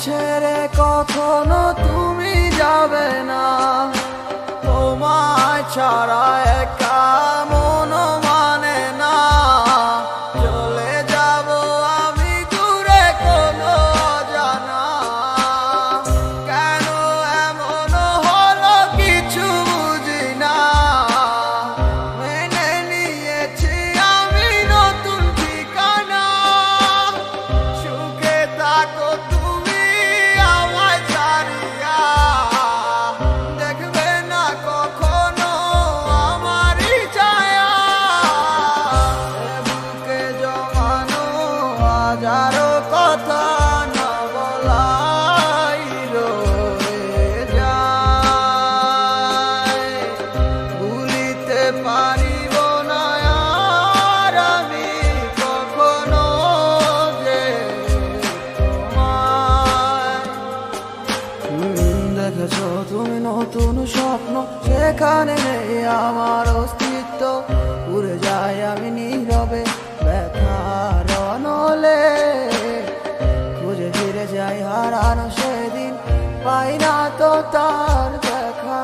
ছেড়ে কখনো তুমি যাবে না, তোমায় ছাড়া একা মন মানে না। চলে যাব আমি দূরে কোনো অজানা, কেন এমন হলো কিছু বুঝি না। মেনে নিয়েছি আমি নতুন ঠিকানা, সুখে থাকো তুমি আমায় ছাড়িয়া। দেখবে না কখনো আমারই ছায়া, বুকে জমানো হাজারো কথা না বলাই রয়ে যায়। ভুলিতে পারিব না আর আমি কখনো যে তোমায়। দেখেছো তুমি নতুন স্বপ্ন, সেখানে নেই আমার অস্তিত্ব। উড়ে যাই আমি নীরবে ব্যথার অনলে, খুঁজে ফিরে যাই হারানো সেদিন, পাই না তো তার দেখা।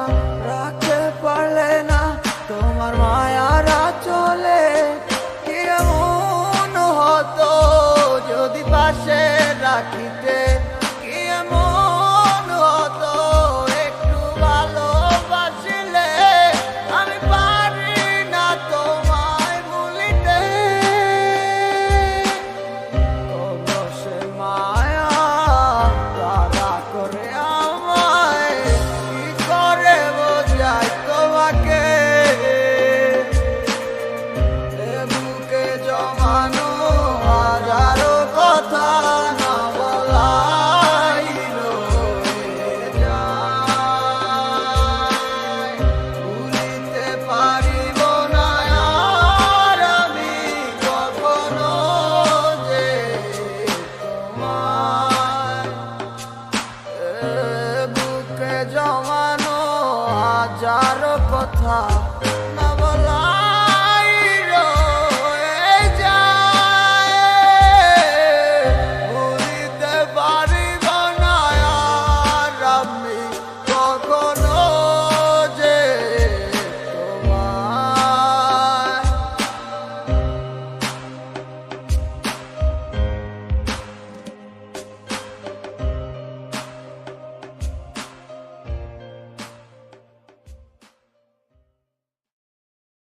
রাখতে পারলে না তোমার মায়ারা চলে, কি এমন হতো যদি পাশে রাখি